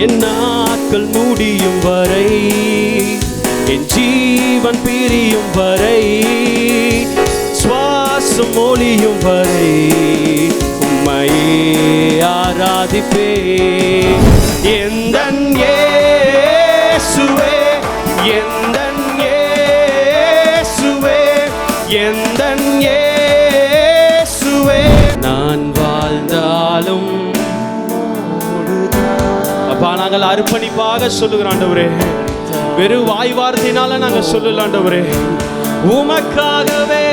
என் நாட்கள் முடியும் வரை, என் ஜீவன் பிரியும் வரை, சுவாசம் ஒளியும் வரை உம்மையே ஆராதிப்பே. எந்தன் இயேசுவே, எந்தன் இயேசுவே, எந்தன் இயேசுவே. நான் வாழ்ந்தாலும் அப்பா, நாங்கள் அர்ப்பணிப்பாக சொல்லுகிறோம் ஆண்டவரே. வெறும் வாய் வார்த்தையினால நாங்கள் சொல்லல ஆண்டவரே. உமக்காகவே,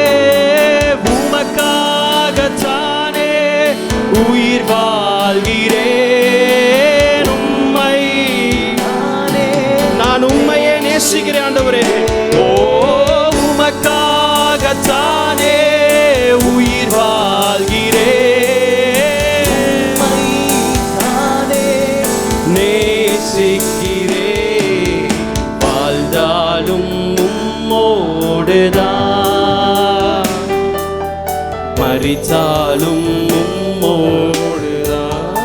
உமக்காகத்தானே உயிர் வாழ்கிறேன். உம்மை நான் உம்மையே நேசிக்கிறேன் ஆண்டவரே. ஓ, உமக்காகத்தானே உயிர் வாழ்கிறேன். நேசிக்கிறேன், வாழ்ந்தாலும் உம்மோடுதான், மரித்தாலும் உம்மோடுதான்,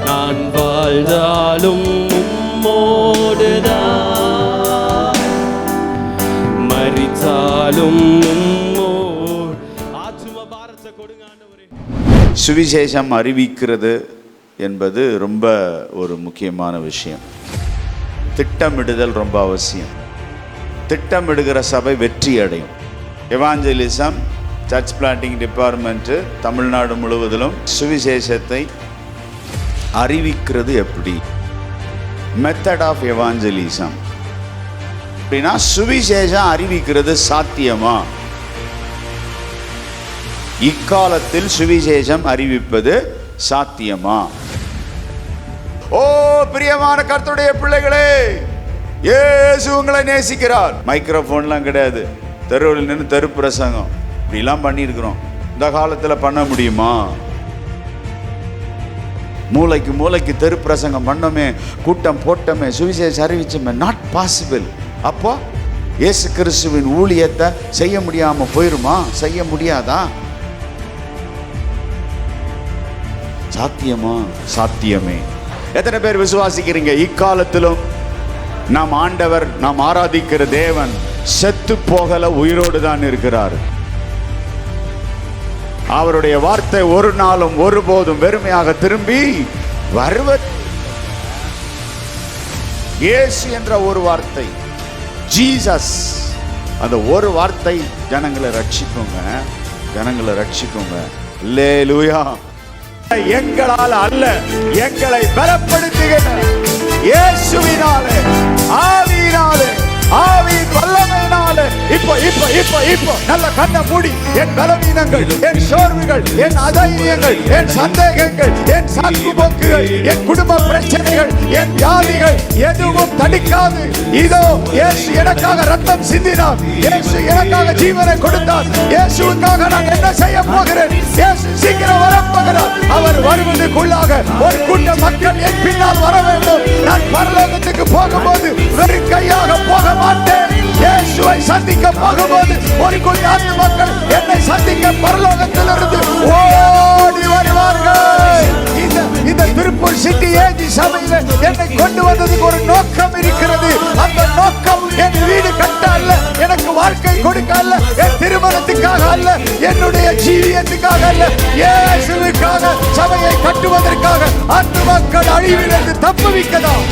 நான் வாழ்ந்தாலும் உம்மோடுதான், மரித்தாலும் உம்மோடு. ஆத்தும பாரத்தை கொடுங்க ஆண்டவரே. சுவிசேஷம் அறிவிக்கிறது என்பது ரொம்ப ஒரு முக்கியமான விஷயம். திட்டமிடுதல் ரொம்ப அவசியம். திட்டமிடுகிற சபை வெற்றி அடையும். Evangelism church planting department Tamil Nadu முழுவதிலும் சுவிசேஷத்தை அறிவிக்கிறது எப்படி? மெத்தட் ஆஃப் எவாஞ்சலிசம் அப்படின்னா, சுவிசேஷம் அறிவிக்கிறது சாத்தியமா? இக்காலத்தில் சுவிசேஷம் அறிவிப்பது சாத்தியமா? ஓ பிரியமான கர்த்தருடைய பிள்ளைகளே, இயேசு உங்களை நேசிக்கிறார். மைக்ரோஃபோன்லாம் கிடையாது, தெருவில் நின்று தெரு பிரசங்கம் இப்படிலாம் பண்ணியிருக்கிறோம். இந்த காலத்தில் பண்ண முடியுமா? மூளைக்கு மூளைக்கு தெரு பிரசங்கம் பண்ணோமே, கூட்டம் போட்டோமே, சுவிசேஷம் அறிவிச்சோமே, நாட் பாசிபிள். அப்போ இயேசு கிறிஸ்துவின் ஊழியத்தை செய்ய முடியாம போயிருமா? செய்ய முடியாதா? சாத்தியமா? சாத்தியமே. எத்தனை பேர் விசுவாசிக்கிறீங்க இக்காலத்திலும் நாம் ஆண்டவர், நாம் ஆராதிக்கிற தேவன் செத்து போகல, உயிரோடு தான் இருக்கிறார். அவருடைய வார்த்தை ஒரு நாளும் ஒருபோதும் வெறுமையாக திரும்பி வருவது. இயேசு என்ற ஒரு வார்த்தை, ஜீசஸ், அந்த ஒரு வார்த்தை ஜனங்களை ரட்சிக்குங்க, ஜனங்களை ரட்சிக்குங்க. அல்லேலூயா. எங்களால் அல்ல, எங்களை பலப்படுத்துகிற இயேசுவினாலே, ஆவியினாலே, ஆவியின் வல்லமையினாலே. இப்போ இப்போ இப்போ இப்போ நல்ல கண்ணை மூடி, என் பலவீனங்கள், என் சோர்வுகள், என் அதைரியங்கள், என் சந்தேகங்கள், என் சாக்கு போக்குகள், என் குடும்ப பிரச்சனைகள், என் வியாதிகள் எதுவும் தடுக்காது. இதோ இயேசு எனக்காக ரத்தம் சிந்தினார், இயேசு எனக்காக ஜீவனை கொடுத்தார். இயேசுவுக்காக நான் என்ன செய்ய போகிறேன்? இயேசு சீக்கிரம் வரப்போகிறார். அவர் வருவதற்குள்ளாக ஒரு கூட்ட மக்கள் என் பின்னால் வர வேண்டும். நான் பரலோகத்துக்கு போகும்போது வெறும் கையாக போக மாட்டேன். இயேசுவை சந்திக்க போகும்போது ஒரு கூட்ட மக்கள் என்னை சந்திக்க பரலோகத்திலிருந்து ஓடி வருவார்கள். இந்த திருப்பூர் சிட்டி ஏஜி சபையில என்னை கொண்டு வந்ததுக்கு ஒரு நோக்கம் இருக்கிறது. அந்த நோக்கம் என் வீடு கட்ட அல்ல, எனக்கு வாழ்க்கை கொடுக்க அல்ல, என் திருமணத்துக்காக அல்ல, என்னுடைய ஜீவியத்துக்காக அல்ல, இயேசுவுக்காக சபையை கட்டுவதற்காக. அந்த மக்கள் அழிவிலிருந்து தப்புவிக்கதான்.